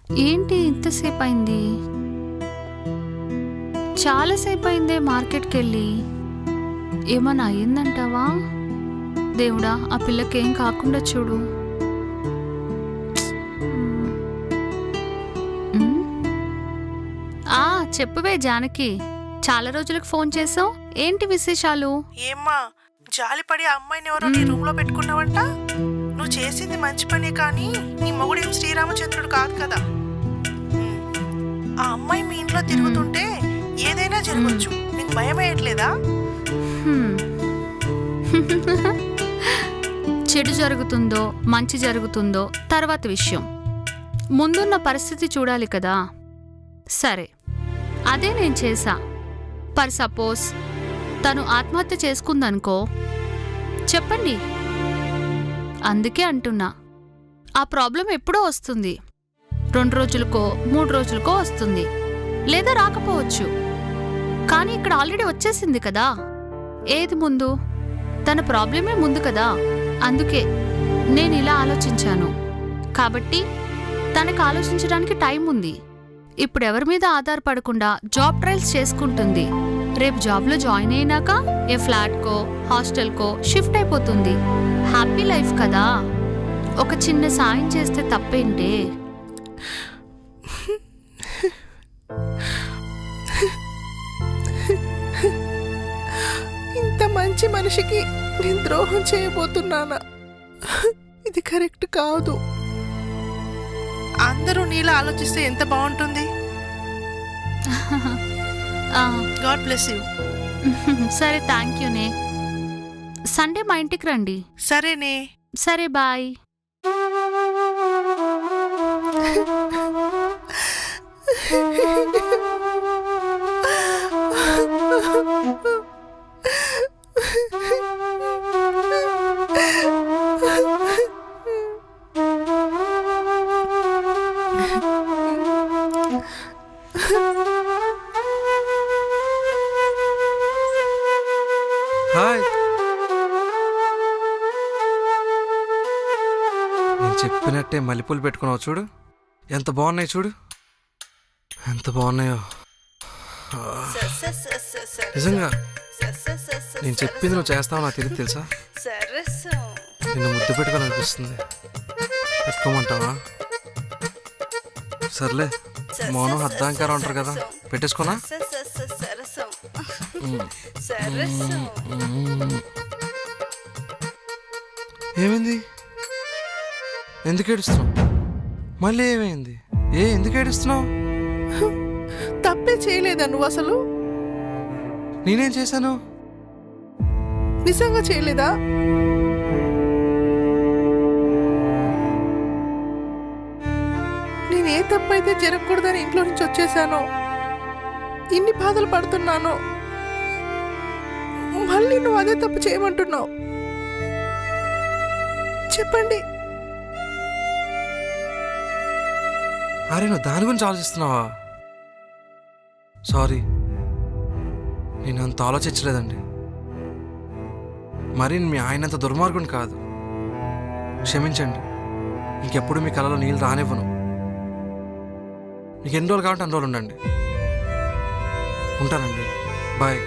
ఏంటి ఇంతసేపు అయింది? చాలాసేపు అయిందే మార్కెట్కి వెళ్ళి. ఏమన్నా అయ్యిందంటావా? దేవుడా, ఆ పిల్లకేం కాకుండా చూడు. చెప్పువే జానకి, చాలా రోజులకు ఫోన్ చేసావు. ఏంటి విశేషాలు? ఏమ్మా, జాలిపడి ఆ అమ్మాయిని ఎవరో నీ రూమ్ లో పెట్టుకున్నావంట. నువ్వు చేసింది మంచి పనే, కానీ నీ మొగుడేం శ్రీరామచంద్రుడు కాదు కదా. ఆ అమ్మాయి మీ ఇంట్లో తిరుగుతుంటే ఏదైనా జరగచ్చు. నీకు భయం వేయట్లేదా? చెడు జరుగుతుందో మంచి జరుగుతుందో తర్వాత విషయం. ముందున్న పరిస్థితి చూడాలి కదా. సరే, అదే నేను చేశా. పర్ సపోజ్ తను ఆత్మహత్య చేసుకుందనుకో, చెప్పండి. అందుకే అంటున్నా, ఆ ప్రాబ్లం ఎప్పుడో వస్తుంది. 2 రోజులకో 3 రోజులకో వస్తుంది, లేదా రాకపోవచ్చు. కానీ ఇక్కడ ఆల్రెడీ వచ్చేసింది కదా. ఏది ముందు? తన ప్రాబ్లమే ముందు కదా. అందుకే నేను ఇలా ఆలోచించాను. కాబట్టి తనకు ఆలోచించడానికి టైం ఉంది. ఇప్పుడు ఎవరి మీద ఆధారపడకుండా జాబ్ ట్రయల్స్ చేసుకుంటుంది. రేపు జాబ్లో జాయిన్ అయినాక ఏ ఫ్లాట్కో హాస్టల్కో షిఫ్ట్ అయిపోతుంది. హ్యాపీ లైఫ్ కదా. ఒక చిన్న సాయం చేస్తే తప్పేంటే? ఇంత మంచి మనిషికి నేను ద్రోహం చేయబోతున్నానా? ఇది కరెక్ట్ కాదు. అందరూ నీలా ఆలోచిస్తే ఎంత బాగుంటుంది. God bless you. సరే, థ్యాంక్ యూనే. సండే మా ఇంటికి రండి. సరేనే. సరే, బాయ్. హాయ్. నేను చెప్పినట్టే మల్లెపూలు పెట్టుకున్నావు చూడు. ఎంత బాగున్నాయి చూడు, ఎంత బాగున్నాయో. నిజంగా నేను చెప్పింది నువ్వు చేస్తావు నాకు తెలియదు తెలుసా. నిన్ను ముద్దు పెట్టుకోవాలనిపిస్తుంది. పెట్టుకోమంటావా? సర్లే, మౌనం అర్ధాంకారం అంటారు కదా, పెట్టేసుకోనా? ఏమైంది? ఎందుకు ఏడుస్తున్నావు? మళ్ళీ ఏమైంది? ఎందుకు ఏడుస్తున్నావు? తప్పే చేయలేదా నువ్వు అసలు? నేనేం చేశాను? నిజంగా చేయలేదా? నేనే తప్పైతే జరగకూడదని ఇంట్లో నుంచి వచ్చేసానో, ఇన్ని బాధలు పడుతున్నానో, మళ్ళీ నువ్వు అదే తప్పు చేయమంటున్నావు. చెప్పండి. అరే, నువ్వు దాని గురించి ఆలోచిస్తున్నావా? సారీ, నేను అంత ఆలోచించలేదండి. మరి మీ ఆయన అంత దుర్మార్గుని కాదు. క్షమించండి. ఇంకెప్పుడు మీ కళలో నీళ్ళు రానివ్వను. మీకు ఎన్ని రోజులు కావాలంటే అన్ని రోజులు ఉండండి. ఉంటానండి. బాయ్.